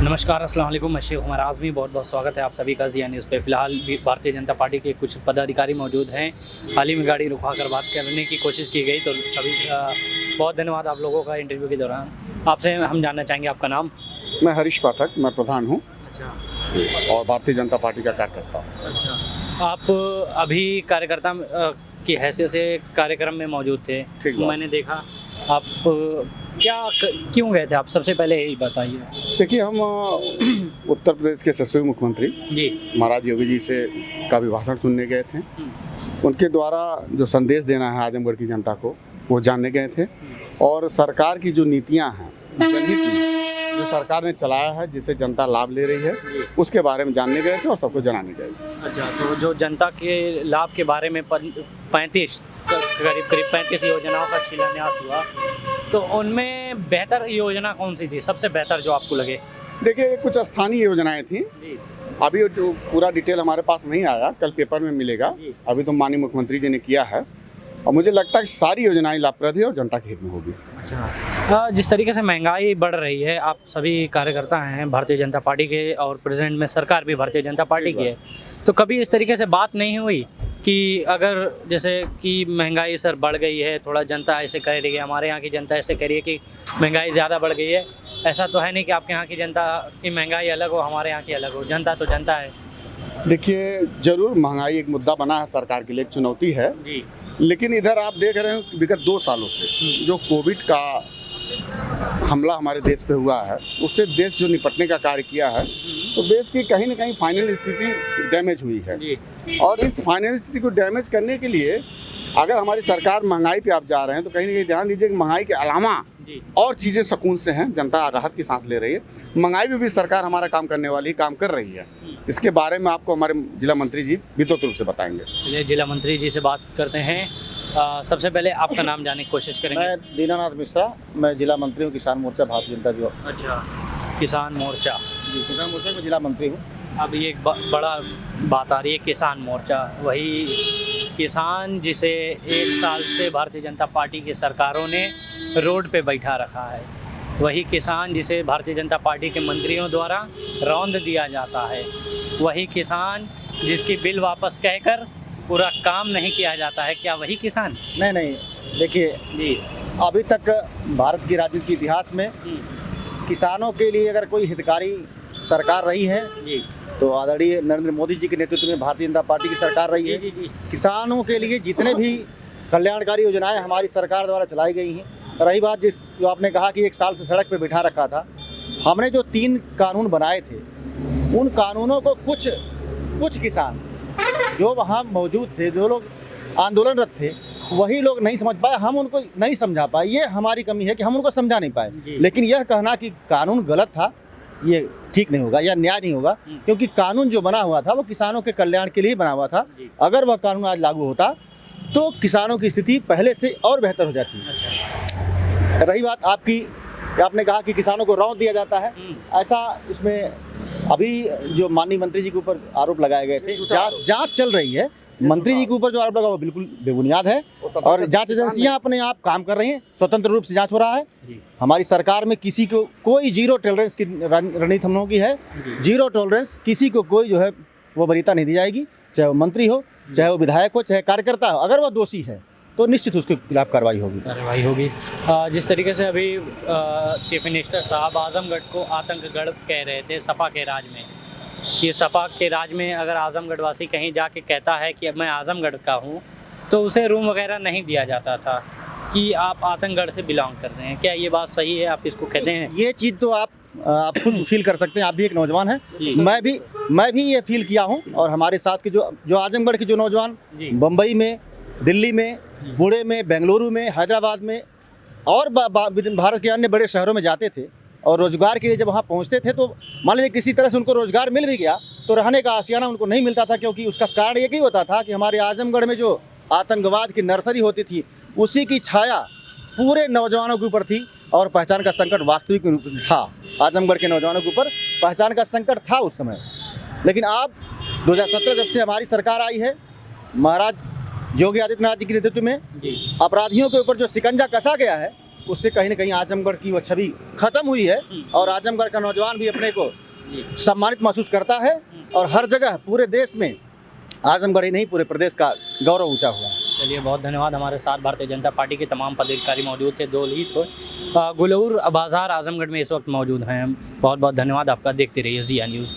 नमस्कार, अस्सलाम वालेकुम। मैं शेख उमर आज़मी, बहुत बहुत स्वागत है आप सभी का ज़िया न्यूज़ पे। फ़िलहाल भारतीय जनता पार्टी के कुछ पदाधिकारी मौजूद हैं। हाल ही में गाड़ी रुकवा कर बात करने की कोशिश की गई, तो सभी बहुत धन्यवाद आप लोगों का इंटरव्यू के दौरान। आपसे हम जानना चाहेंगे आपका नाम। मैं हरीश पाठक, मैं प्रधान हूँ अच्छा और भारतीय जनता पार्टी का कार्यकर्ता हूँ। अच्छा, आप अभी कार्यकर्ता की हैसियत से कार्यक्रम में मौजूद थे। ठीक बात। मैंने देखा आप क्यों गए थे, आप सबसे पहले यही बताइए। देखिए, हम उत्तर प्रदेश के यशस्वी मुख्यमंत्री जी। महाराज योगी जी से का अभिभाषण सुनने गए थे। उनके द्वारा जो संदेश देना है आजमगढ़ की जनता को, वो जानने गए थे। और सरकार की जो नीतियाँ हैं, जनहित में जो सरकार ने चलाया है, जिससे जनता लाभ ले रही है, उसके बारे में जानने गए थे और सबको जनाने गए थे। अच्छा, तो जो जनता के लाभ के बारे में करीब 35 योजनाओं का शिलान्यास हुआ, तो उनमें बेहतर योजना कौन सी थी, सबसे बेहतर जो आपको लगे? देखिए, कुछ स्थानीय योजनाएं थी। अभी तो पूरा डिटेल हमारे पास नहीं आया, कल पेपर में मिलेगा। अभी तो माननीय मुख्यमंत्री जी ने किया है और मुझे लगता है कि सारी योजनाएं लाभप्रद है और जनता के हित में होगी। अच्छा, जिस तरीके से महंगाई बढ़ रही है, आप सभी कार्यकर्ता हैं भारतीय जनता पार्टी के और प्रेजेंट में सरकार भी भारतीय जनता पार्टी की है, तो कभी इस तरीके से बात नहीं हुई कि अगर जैसे कि महंगाई सर बढ़ गई है, थोड़ा जनता ऐसे कह रही है, हमारे यहाँ की जनता ऐसे कह रही है कि महंगाई ज़्यादा बढ़ गई है, ऐसा तो है नहीं कि आपके यहाँ की जनता की महंगाई अलग हो, हमारे यहाँ की अलग हो, जनता तो जनता है। देखिए, जरूर महंगाई एक मुद्दा बना है सरकार के लिए, एक चुनौती है जी। लेकिन इधर आप देख रहे हैं विगत 2 सालों से जो कोविड का हमला हमारे देश पे हुआ है, उससे देश जो निपटने का कार्य किया है, तो देश की कहीं ना कहीं फाइनल स्थिति डैमेज हुई है। जी। और इस फाइनल स्थिति को डैमेज करने के लिए अगर हमारी सरकार महंगाई पे आप जा रहे हैं, तो कहीं ना कहीं ध्यान दीजिए कि महंगाई के अलावा और चीज़ें सुकून से हैं, जनता राहत की सांस ले रही है। महंगाई में भी सरकार हमारा काम करने वाली काम कर रही है। इसके बारे में आपको हमारे जिला मंत्री जी विस्तृत रूप से बताएंगे। चलिए जिला मंत्री जी से बात करते हैं। सबसे पहले आपका नाम जानने की कोशिश करेंगे। मैं दीनानाथ मिश्रा, मैं जिला मंत्री हूँ किसान मोर्चा भारतीय जनता जो। अच्छा, किसान मोर्चा। जी, किसान मोर्चा में जिला मंत्री हूँ। अब ये एक बड़ा बात आ रही है, किसान मोर्चा, वही किसान जिसे 1 साल से भारतीय जनता पार्टी की सरकारों ने रोड पे बैठा रखा है, वही किसान जिसे भारतीय जनता पार्टी के मंत्रियों द्वारा रौंद दिया जाता है, वही किसान जिसकी बिल वापस कहकर पूरा काम नहीं किया जाता है, क्या वही किसान? नहीं, देखिए जी। अभी तक भारत की राजनीति के इतिहास में किसानों के लिए अगर कोई हितकारी सरकार रही है जी तो आदरणीय नरेंद्र मोदी जी के नेतृत्व में भारतीय जनता पार्टी की सरकार रही है। जी। किसानों के लिए जितने भी कल्याणकारी योजनाएं हमारी सरकार द्वारा चलाई गई हैं। रही बात जो आपने कहा कि 1 साल से सड़क पर बैठा रखा था, हमने जो 3 कानून बनाए थे, उन कानूनों को कुछ किसान जो वहाँ मौजूद थे, जो लोग आंदोलनरत थे, वही लोग नहीं समझ पाए, हम उनको नहीं समझा पाए। ये हमारी कमी है कि हम उनको समझा नहीं पाए। लेकिन यह कहना कि कानून गलत था, ये ठीक नहीं होगा या न्याय नहीं होगा, क्योंकि कानून जो बना हुआ था वो किसानों के कल्याण के लिए बना हुआ था। अगर वह कानून आज लागू होता तो किसानों की स्थिति पहले से और बेहतर हो जाती। रही बात आपने कहा कि किसानों को रौंद दिया जाता है, ऐसा इसमें अभी जो माननीय मंत्री जी के ऊपर आरोप लगाए गए थे, जांच चल रही है। मंत्री जी के ऊपर जो आरोप लगा वो बिल्कुल बेबुनियाद है और जांच एजेंसियां अपने आप काम कर रही हैं, स्वतंत्र रूप से जांच हो रहा है। हमारी सरकार में किसी को कोई जीरो टॉलरेंस की रणनीति हम लोगों की है। जीरो टॉलरेंस, किसी को कोई जो है वो वरीयता नहीं दी जाएगी, चाहे वो मंत्री हो, चाहे वो विधायक हो, चाहे कार्यकर्ता हो। अगर वो दोषी है तो निश्चित उसके खिलाफ कार्रवाई होगी। जिस तरीके से अभी चीफ मिनिस्टर साहब आजमगढ़ को आतंकगढ़ कह रहे थे सपा के राज में, कि सपा के राज में अगर आजमगढ़ वासी कहीं जाके कहता है कि मैं आजमगढ़ का हूँ, तो उसे रूम वगैरह नहीं दिया जाता था कि आप आतंकगढ़ से बिलोंग करते हैं। क्या ये बात सही है, आप इसको कहते हैं? ये चीज़ तो आप खुद फील कर सकते हैं, आप भी एक नौजवान हैं, मैं भी ये फील किया हूँ। और हमारे साथ के जो आजमगढ़ के जो नौजवान बम्बई में, दिल्ली में, पुणे में, बेंगलुरु में, हैदराबाद में और भारत के अन्य बड़े शहरों में जाते थे और रोजगार के लिए जब वहाँ पहुँचते थे, तो मान लीजिए किसी तरह से उनको रोजगार मिल भी गया तो रहने का आशियाना उनको नहीं मिलता था, क्योंकि उसका कारण एक ही होता था कि हमारे आजमगढ़ में जो आतंकवाद की नर्सरी होती थी, उसी की छाया पूरे नौजवानों के ऊपर थी और पहचान का संकट वास्तविक रूप में था। आजमगढ़ के नौजवानों के ऊपर पहचान का संकट था उस समय। लेकिन अब 2017 जब से हमारी सरकार आई है, महाराज योगी आदित्यनाथ जी के नेतृत्व में अपराधियों के ऊपर जो शिकंजा कसा गया है, उससे कहीं ना कहीं आजमगढ़ की वो छवि खत्म हुई है और आजमगढ़ का नौजवान भी अपने को सम्मानित महसूस करता है और हर जगह पूरे देश में आजमगढ़ ही नहीं पूरे प्रदेश का गौरव ऊंचा हुआ है। चलिए, बहुत धन्यवाद। हमारे साथ भारतीय जनता पार्टी के तमाम पदाधिकारी मौजूद थे, दो ही थे। गुलऊर बाजार आजमगढ़ में इस वक्त मौजूद हैं। बहुत बहुत धन्यवाद आपका। देखते रहिए ज़िया न्यूज़।